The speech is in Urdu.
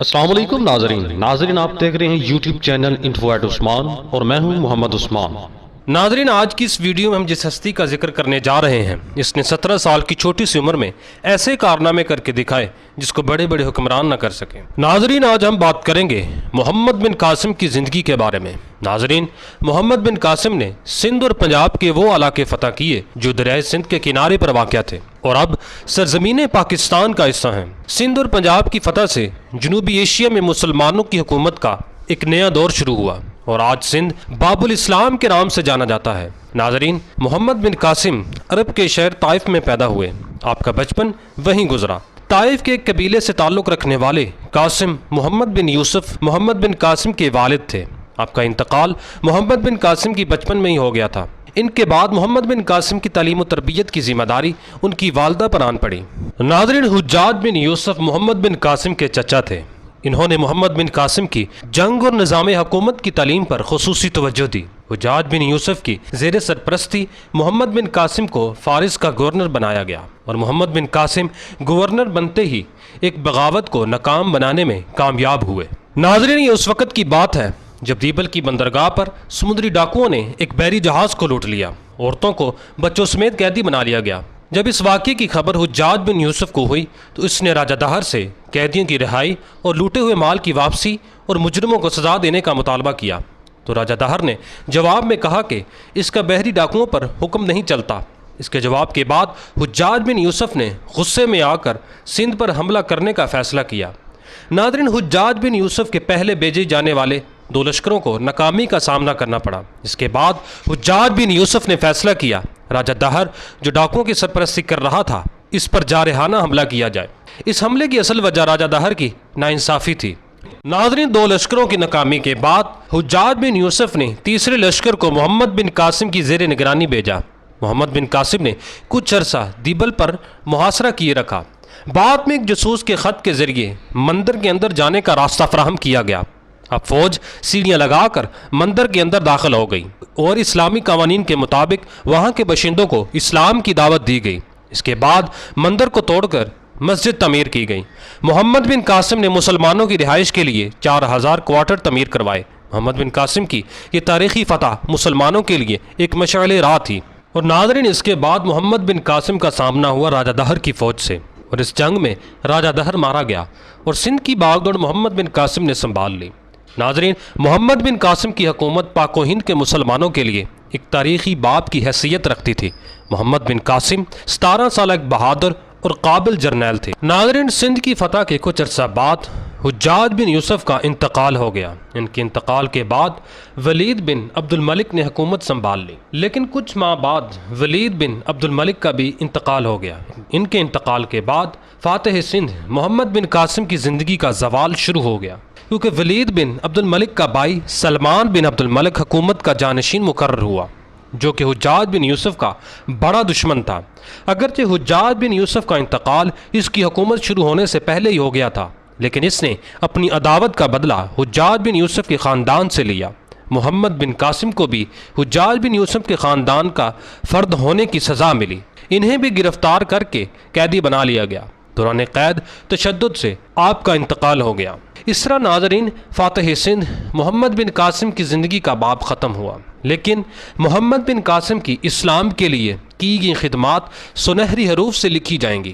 السلام علیکم ناظرین آپ دیکھ رہے ہیں یوٹیوب چینل انفو ایٹ عثمان اور میں ہوں محمد عثمان۔ ناظرین، آج کی اس ویڈیو میں ہم جس ہستی کا ذکر کرنے جا رہے ہیں، اس نے 17 سال کی چھوٹی سی عمر میں ایسے کارنامے کر کے دکھائے جس کو بڑے بڑے حکمران نہ کر سکیں۔ ناظرین، آج ہم بات کریں گے محمد بن قاسم کی زندگی کے بارے میں۔ ناظرین، محمد بن قاسم نے سندھ اور پنجاب کے وہ علاقے فتح کیے جو دریائے سندھ کے کنارے پر واقع تھے اور اب سرزمین پاکستان کا حصہ ہیں۔ سندھ اور پنجاب کی فتح سے جنوبی ایشیا میں مسلمانوں کی حکومت کا ایک نیا دور شروع ہوا اور آج سندھ باب الاسلام کے نام سے جانا جاتا ہے۔ ناظرین، محمد بن قاسم عرب کے شہر طائف میں پیدا ہوئے۔ آپ کا بچپن وہیں گزرا۔ طائف کے ایک قبیلے سے تعلق رکھنے والے قاسم محمد بن یوسف محمد بن قاسم کے والد تھے۔ آپ کا انتقال محمد بن قاسم کی بچپن میں ہی ہو گیا تھا۔ ان کے بعد محمد بن قاسم کی تعلیم و تربیت کی ذمہ داری ان کی والدہ پر آن پڑی۔ ناظرین، حجاج بن یوسف محمد بن قاسم کے چچا تھے۔ انہوں نے محمد بن قاسم کی جنگ اور نظام حکومت کی تعلیم پر خصوصی توجہ دی۔ حجاج بن یوسف کی زیر سرپرستی محمد بن قاسم کو فارس کا گورنر بنایا گیا اور محمد بن قاسم گورنر بنتے ہی ایک بغاوت کو ناکام بنانے میں کامیاب ہوئے۔ ناظرین، یہ اس وقت کی بات ہے جب دیبل کی بندرگاہ پر سمندری ڈاکوؤں نے ایک بحری جہاز کو لوٹ لیا۔ عورتوں کو بچوں سمیت قیدی بنا لیا گیا۔ جب اس واقعے کی خبر حجاج بن یوسف کو ہوئی تو اس نے راجہ دہر سے قیدیوں کی رہائی اور لوٹے ہوئے مال کی واپسی اور مجرموں کو سزا دینے کا مطالبہ کیا تو راجہ دہر نے جواب میں کہا کہ اس کا بحری ڈاکوؤں پر حکم نہیں چلتا۔ اس کے جواب کے بعد حجاج بن یوسف نے غصے میں آ کر سندھ پر حملہ کرنے کا فیصلہ کیا۔ ناظرین، حجاج بن یوسف کے پہلے بھیجے جانے والے 2 لشکروں کو ناکامی کا سامنا کرنا پڑا۔ اس کے بعد حجاج بن یوسف نے فیصلہ کیا راجہ دہر جو ڈاکوؤں کی سرپرستی کر رہا تھا اس پر جارحانہ حملہ کیا جائے۔ اس حملے کی اصل وجہ راجہ دہر کی ناانصافی تھی۔ ناظرین، 2 لشکروں کی ناکامی کے بعد حجاج بن یوسف نے تیسرے لشکر کو محمد بن قاسم کی زیر نگرانی بھیجا۔ محمد بن قاسم نے کچھ عرصہ دیبل پر محاصرہ کیے رکھا۔ بعد میں ایک جاسوس کے خط کے ذریعے مندر کے اندر جانے کا راستہ فراہم کیا گیا۔ اب فوج سیڑھیاں لگا کر مندر کے اندر داخل ہو گئی اور اسلامی قوانین کے مطابق وہاں کے باشندوں کو اسلام کی دعوت دی گئی۔ اس کے بعد مندر کو توڑ کر مسجد تعمیر کی گئی۔ محمد بن قاسم نے مسلمانوں کی رہائش کے لیے 4000 کوارٹر تعمیر کروائے۔ محمد بن قاسم کی یہ تاریخی فتح مسلمانوں کے لیے ایک مشعل راہ تھی۔ اور ناظرین، اس کے بعد محمد بن قاسم کا سامنا ہوا راجہ دہر کی فوج سے اور اس جنگ میں راجہ دہر مارا گیا اور سندھ کی باغ دوڑ محمد بن قاسم نے سنبھال لی۔ ناظرین، محمد بن قاسم کی حکومت پاک و ہند کے مسلمانوں کے لیے ایک تاریخی باب کی حیثیت رکھتی تھی۔ محمد بن قاسم 17 سالہ ایک بہادر اور قابل جرنیل تھے۔ ناظرین، سندھ کی فتح کے کچھ عرصہ بعد حجاج بن یوسف کا انتقال ہو گیا۔ ان کے انتقال کے بعد ولید بن عبد الملک نے حکومت سنبھال لی، لیکن کچھ ماہ بعد ولید بن عبد الملک کا بھی انتقال ہو گیا۔ ان کے انتقال کے بعد فاتح سندھ محمد بن قاسم کی زندگی کا زوال شروع ہو گیا، کیونکہ ولید بن عبد الملک کا بھائی سلمان بن عبد الملک حکومت کا جانشین مقرر ہوا، جو کہ حجاج بن یوسف کا بڑا دشمن تھا۔ اگرچہ حجاج بن یوسف کا انتقال اس کی حکومت شروع ہونے سے پہلے ہی ہو گیا تھا، لیکن اس نے اپنی عداوت کا بدلہ حجاج بن یوسف کے خاندان سے لیا۔ محمد بن قاسم کو بھی حجاج بن یوسف کے خاندان کا فرد ہونے کی سزا ملی۔ انہیں بھی گرفتار کر کے قیدی بنا لیا گیا۔ دوران قید تشدد سے آپ کا انتقال ہو گیا۔ اس طرح ناظرین، فاتح سندھ محمد بن قاسم کی زندگی کا باب ختم ہوا، لیکن محمد بن قاسم کی اسلام کے لیے کی گئی خدمات سنہری حروف سے لکھی جائیں گی۔